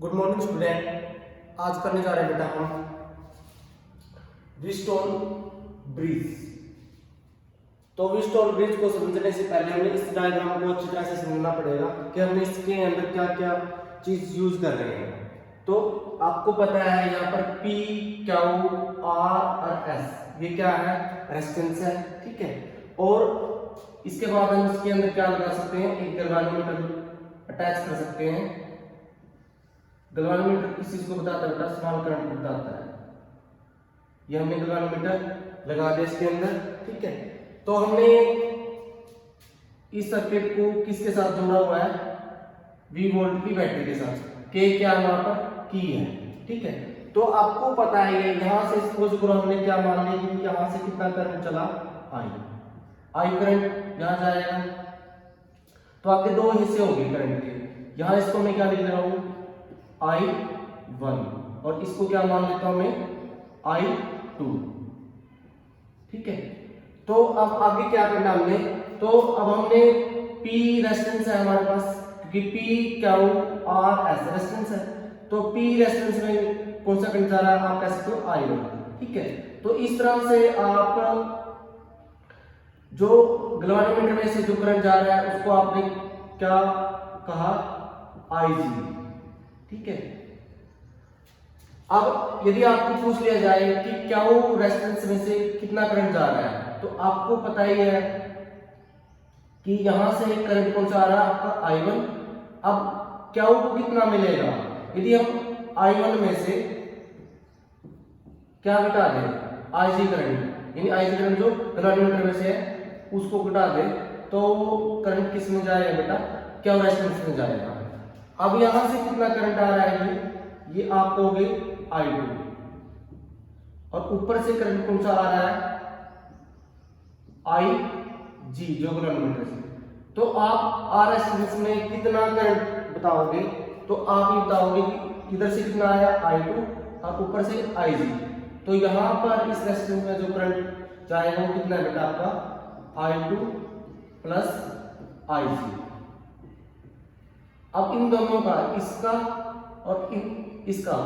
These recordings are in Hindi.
Good morning student. आज करने जा रहे हैं बेटा हम व्हीटस्टोन ब्रिज। तो व्हीटस्टोन ब्रिज को समझने से पहले हमें इस डायग्राम को अच्छी तरह से समझना पड़ेगा कि हमने इसके अंदर क्या क्या चीज यूज कर रहे हैं। तो आपको पता है यहाँ पर P, Q, R और S ये क्या है, रेजिस्टेंस है, ठीक है। और इसके बाद हम इसके अंदर क्या लगा सकते हैं, एक गैल्वेनोमीटर अटैच कर सकते हैं। गैल्वेनोमीटर किस चीज को बताता है बेटा, स्मॉल करंट को बताता है। ये हमने गैल्वेनोमीटर लगा दिया इसके अंदर, ठीक है। तो हमने इस सर्किट को किसके साथ जोड़ा हुआ है, V वोल्ट की बैटरी के साथ। K क्या वहां पर की है, ठीक है। तो आपको पता है यहां से सपोज करो हमने क्या मान लिया कि यहां से कितना करंट चला, I करंट यहां जाएगा। तो आपके दो हिस्से होंगे करंट के। यहां इसको मैं क्या लिख रहा हूं, I1 और इसको क्या मान लेता हूं मैं, I2, ठीक है। तो अब आगे क्या करना हमने, तो अब हमने P रेजिस्टेंस है हमारे पास, क्योंकि P Q R S resistance है। तो P रेजिस्टेंस में कौन सा करंट जा रहा है, आप कह सकते हो I1, ठीक है। तो इस तरह से आप जो गैल्वेनोमीटर में से जो करंट जा रहा है उसको आपने क्या कहा, IG, ठीक है। अब यदि आपको पूछ लिया जाए कि Q रेजिस्टेंस में से कितना करंट जा रहा है, तो आपको पता ही है कि यहां से करंट कौन सा आ रहा है, आपका I1। अब Q को कितना मिलेगा, यदि हम I1 में से क्या घटा दें, IG करंट, यानी IG करंट जो गैल्वेनोमीटर में से है उसको घटा दें, तो करंट किस में जाएगा बेटा, Q रेजिस्टेंस में जाएगा। अब यहां से कितना करंट आ रहा है, ये आपको हो गई I2, और ऊपर से करंट कौन सा आ रहा है, IG जो गैल्वेनोमीटर से। तो आप R रेजिस्टेंस में कितना करंट बताओगे, तो आप ये बताओगे कि इधर से कितना आया I2 और ऊपर से IG। तो यहां पर इस रेजिस्टेंस में जो करंट जाएगा वो कितना है बेटा, आपका I2 प्लस IG। अब इन दोनों का, इसका और इसका,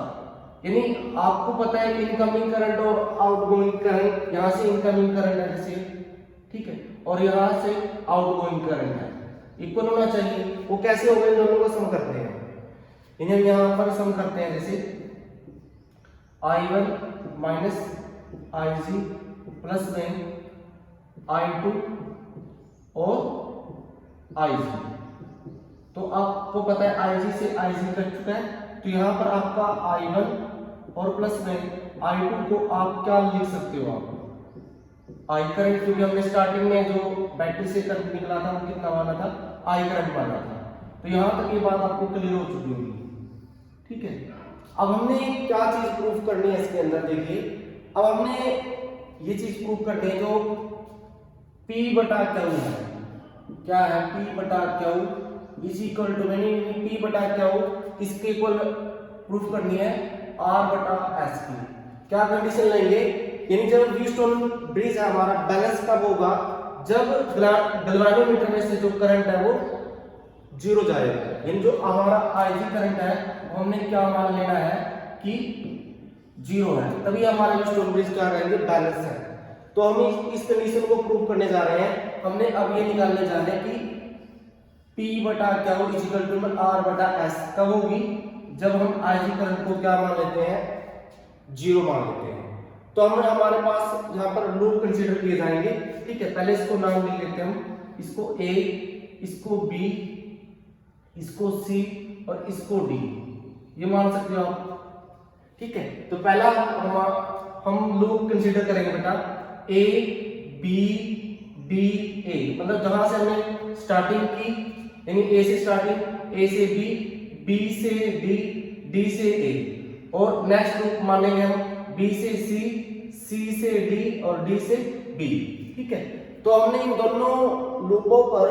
यानी आपको पता है कि इनकमिंग करंट और आउटगोइंग करंट, यहां से इनकमिंग करंट है जैसे, ठीक है, और यहां से आउटगोइंग करंट है, इक्वल होना चाहिए। वो कैसे होगा, इन दोनों को सम करते हैं, इन्हें हम यहां पर सम करते हैं, जैसे I1 माइनस IG प्लस में I2 और IG। तो आपको पता है IG से IG कट चुका है, तो यहां पर आपका I1 और प्लस में I2 को आप क्या लिख सकते हो, आप I करंट, क्योंकि हमने स्टार्टिंग में जो बैटरी से करंट निकला था वो कितना माना था, I करंट माना था। तो यहां तक ये बात आपको क्लियर हो चुकी होगी, ठीक है। अब हमने क्या चीज प्रूफ करनी है इसके अंदर, देखिए अब हमने ये चीज प्रूफ करनी है जो P बटा Q है, क्या है, P बटा Q इज इक्वल टू, यानी P बटा Q किसके इक्वल प्रूफ करनी है, R बटा S की। क्या कंडीशन लेंगे, यानी जब व्हीटस्टोन ब्रिज है हमारा, बैलेंस कब होगा, जब गैल्वेनोमीटर में से जो करंट है वो जीरो जाएगा, यानी जो हमारा IG करंट है वो हमने क्या मान लेना है कि जीरो है, तभी हमारा व्हीटस्टोन ब्रिज क्या रहेंगे, बैलेंस है। तो हम इस कंडीशन को प्रूव करने जा रहे हैं। हमने अब ये निकालने जा रहे हैं कि P बटा Q is equal to R बटा S कब होगी, जब हम IG करंट को क्या मान लेते हैं, जीरो मान लेते हैं। तो हम हमारे पास यहाँ पर लूप कंसीडर किए जाएंगे, ठीक है। पहले इसको नाम लिख लेते हैं हम, इसको A, इसको B, इसको C और इसको D, ये मान सकते हो आप, ठीक है। तो पहला हम लूप कंसीडर करेंगे बेटा, A B D A, मतलब जहां से हमने स्टार्टिंग की, यानी A से स्टार्टिंग, A से B, B से D, D से A, और नेक्स्ट लूप मान लेंगे हम B से C, C से D और D से B, ठीक है। तो हमने इन दोनों लूपों पर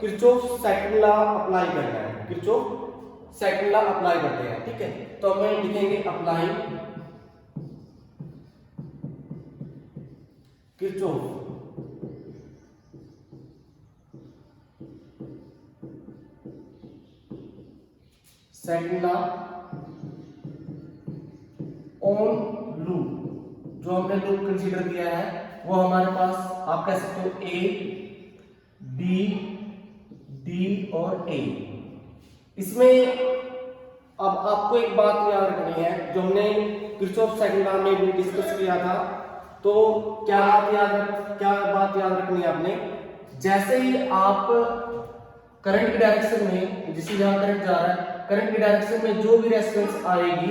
किरचॉफ सेकंड लॉ अप्लाई करना है, किरचॉफ सेकंड लॉ अप्लाई करते हैं, ठीक है। तो हम लिखेंगे apply Kirchhoff second law on loop, जो हमने लूप कंसीडर किया है वो हमारे पास आप कह सकते हो ए, बी, डी और ए। इसमें अब आपको एक बात याद रखनी है, जो हमने किरचॉफ सेकंड लॉ में भी डिस्कस किया था। तो क्या बात याद रखनी है आपने, जैसे ही आप करंट की डायरेक्शन में, जिससे जहां करंट जा रहा है, करंट की डायरेक्शन में जो भी रेजिस्टेंस आएगी,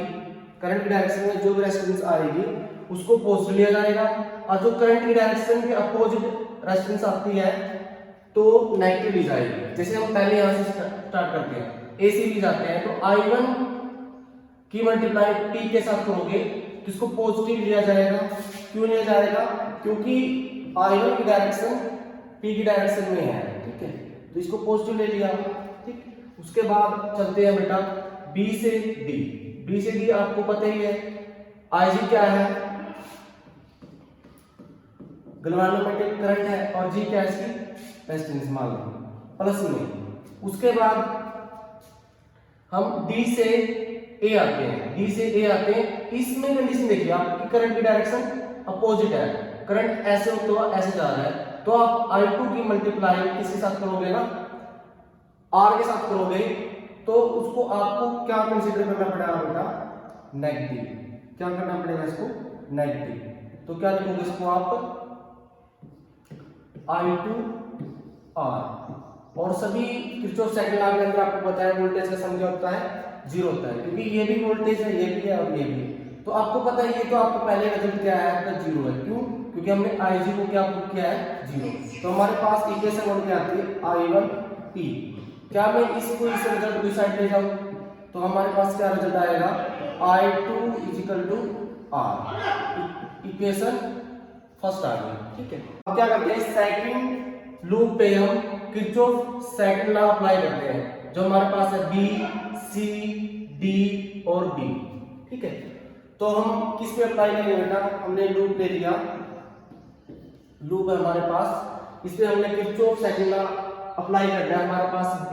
करंट की डायरेक्शन में जो भी रेजिस्टेंस आएगी उसको पॉजिटिव लिया जाएगा, और जो करंट की डायरेक्शन के अपोजिट रेजिस्टेंस आती है तो नेगेटिव ली जाएगी। जैसे हम पहले यहां से स्टार्ट करते हैं, AC ली जाते हैं, तो I1 की मल्टीप्लाई P के साथ करोगे तो इसको पॉजिटिव लिया जाएगा। क्यों लिया जाएगा? क्योंकि I1 की डायरेक्शन P की डायरेक्शन में है, ठीक है, तो इसको पॉजिटिव ले लिया, ठीक। उसके बाद चलते हैं बेटा B से D। B से D आपको पता ही है, IG क्या है, गैल्वेनोमेट्रिक करंट है, और G क्या है, इसकी रेजिस्टेंस मान लो प्लस में। उसके बाद हम D से A आते हैं, D से A आते हैं। इसमें कंडीशन देखिए, आपकी करंट की डायरेक्शन अपोजिट है, करंट ऐसे होता हुआ ऐसे जा रहा है, तो आप I2 की मल्टीप्लाई किसके साथ करोगे ना, R के साथ करोगे, तो उसको आपको क्या कंसीडर करना पड़ेगा बेटा, नेगेटिव। क्या करना पड़ेगा इसको, नेगेटिव। तो क्या लिखोगे इसको आप, I2R। और सभी किरचॉफ सेकंड लॉ के अंदर आपको पता है वोल्टेज का सम क्या होता है, 0 होता है, क्योंकि ये भी वोल्टेज है, ये भी है और ये भी है। तो आपको पता है, ये तो आपको पहले रिजल्ट क्या है, आपका 0 है। क्यों? क्योंकि हमने IG को क्या पुट किया है, 0। तो हमारे पास इक्वेशन वन क्या आती है, I1P। क्या मैं इसको इस रिजल्ट को साइड ले जाऊं तो हमारे पास क्या रिजल्ट आएगा, I2 R। इक्वेशन फर्स्ट आ गई, ठीक है। अब क्या करते हैं, सेकंड लूप पे हम किरचॉफ सेकंड लॉ अप्लाई करते हैं, जो हमारे पास है B, C, D और B, ठीक है। तो हम किस पे अप्लाई करेंगे बेटा, हमने लूप ले लिया, लूप है हमारे पास, इस पे हमने किरचॉफ सेकंड लॉ अप्लाई करना है। हमारे पास B,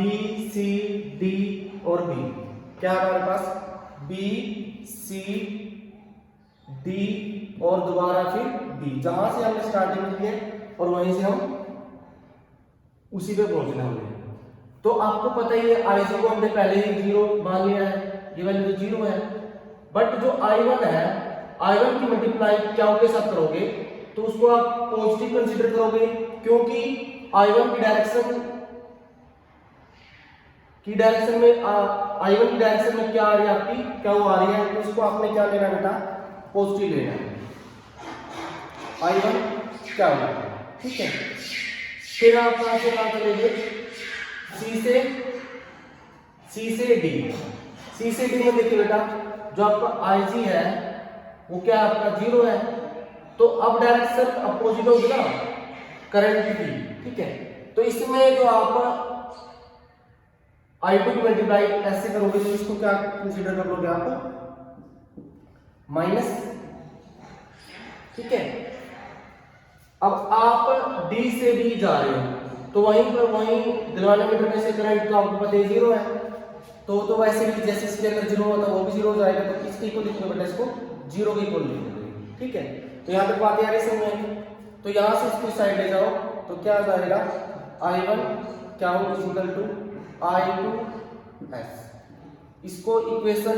C, D और B, क्या है हमारे पास, B, C, D और दोबारा फिर D। जहां से हमने स्टार्टिंग की है और वहीं से हम उसी पे पहुंचना है। तो आपको पता ही है, IG को हमने पहले ही 0 मान लिया है, ये वैल्यू तो 0 है। बट जो I1 है, I1 की मल्टीप्लाई क्या के साथ करोगे तो उसको आप पॉजिटिव कंसीडर करोगे, क्योंकि I1 की डायरेक्शन में I1 की डायरेक्शन में क्या आ रही है, आपकी क्या वो आ रही है, तो इसको आपने क्या लेना बेटा, पॉजिटिव लेना है। I1 क्या होगा, ठीक है। फिर आप कहां से कहां चलेंगे, C से D में देखिए बेटा, जो आपका IG है वो क्या आपका 0 है, तो अब डायरेक्शन अपोजिट होगी ना करंट की, ठीक है। तो इसमें जो आप I2 की मल्टीप्लाई ऐसे करोगे तो इसको क्या कंसीडर कर लोगे आप, माइनस, ठीक है। अब आप D से B जा रहे हो तो वहीं पर गैल्वेनोमीटर में से करंट तो आपको पता है 0 है, तो वैसे भी जैसे इसके अंदर 0 होता है वो भी 0 हो जाएगा, तो इसके इक्वल लिखोगे बेटा, इसको 0 के इक्वल लिखोगे, ठीक है। तो यहाँ तक बात आ रही समझ में। तो यहाँ से इसको साइड ले जाओ तो क्या आ जाएगा, I1 क्या हो इक्वल टू I2S। इसको इक्वेशन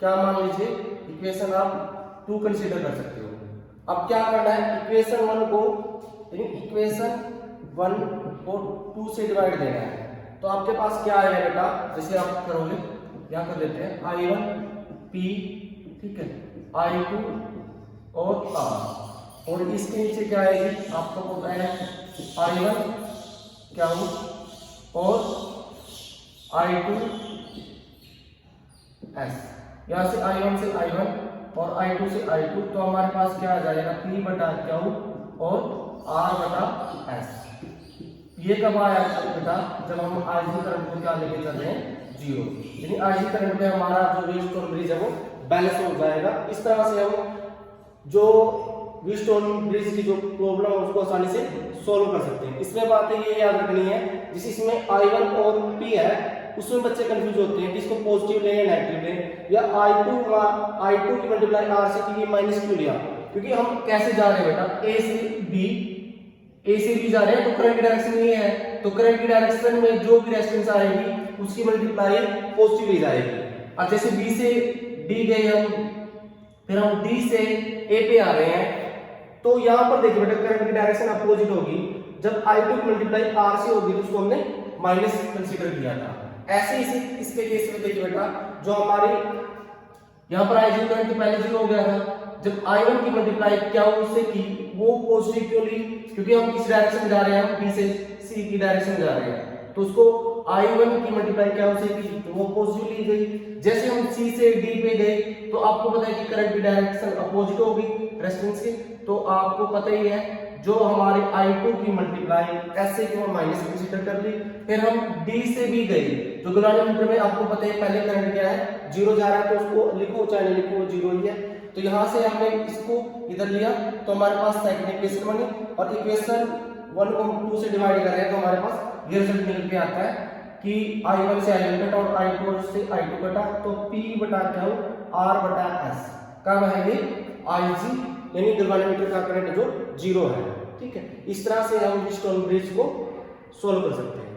क्या मान लीजिए, इक्वेशन आप 2 कंसीडर कर सकते हो। अब क्या करना है, इक्वेशन 1 को 2 से डिवाइड देना है। तो आपके पास क्या आएगा बेटा, जैसे आप करोगे, यहां कर लेते हैं I1P, ठीक है, I2 और R, और इसके नीचे क्या आएगी, आपको पता है I1 क्या हो और I2S। यहां से I1 से I1 और I2 से I2, तो हमारे पास क्या आ जाएगा, P बटा Q और R बटा S। ये कब आया बेटा, जब हम IG करंट को क्या लेके चल रहे हैं, 0, यानी IG करंट में हमारा जो व्हीटस्टोन ब्रिज है वो बैलेंस हो जाएगा। इस तरह से हम जो व्हीटस्टोन ब्रिज की जो प्रॉब्लम है उसको आसानी से सॉल्व कर सकते हैं। इसमें बातें ये याद रखनी है, जिस इसमें I1 और P है उसमें बच्चे कंफ्यूज होते हैं कि इसको पॉजिटिव लें या नेगेटिव लें, या I2 की मल्टीप्लाई R से की माइनस क्यों लिया, क्योंकि हम कैसे जा रहे हैं बेटा, ए से बी जा रहे हैं, तो करंट की डायरेक्शन ये है, तो करंट की डायरेक्शन में जो भी रेजिस्टेंस आएगी उसकी मल्टीप्लाई पॉजिटिव ली जाएगी। और जैसे बी से डी गए हम, फिर हम डी से ए पे आ रहे हैं, तो यहाँ पर देखिए बेटा करंट की डायरेक्शन अपोजिट होगी, जब I2 की मल्टीप्लाई R से होगी तो उसको हमने माइनस कंसीडर किया था। ऐसे इसी इसके केस में देखिए बेटा, जो हमारी यहाँ पर I0 करंट पहले 0 हो गया था, जब I1 की मल्टीप्लाई क्या उससे की, वो पॉजिटिव क्यों ली, क्योंकि हम किस डायरेक्शन में जा रहे हैं, हम B से C की डायरेक्शन में जा रहे हैं, तो उसको I1 की मल्टीप्लाई क्या उससे की, तो वो पॉजिटिव ली गई। जैसे हम C से D पे गए, तो आपको पता है कि करंट की डायरेक्शन अपोजिट होगी रेजिस्टेंस की, तो आपको पता ही है जो हमारी I2 की मल्टीप्लाई ऐसे की हम माइनस कंसीडर कर ली। फिर हम D से भी गए, जो गैल्वेनोमीटर में आपको पता है पहले करंट क्या है, 0 जा रहा है, तो उसको लिखो चाहे नहीं लिखो वो 0 ही है, तो यहाँ से हमने इसको इधर लिया, तो हमारे पास सेकंड इक्वेशन बनी, और इक्वेशन 1 को 2 से डिवाइड कर रहे हैं, तो हमारे पास ये रिजल्ट निकल के आता है कि I1 से I1 कटा और I2 से I2 कटा, तो P बटा Q R बटा S कब है ये IG, यानी गैल्वेनोमीटर का करंट जो 0 है। ठीक है, इस तरह से हम स्टोन ब्रिज को सोल्व कर सकते हैं।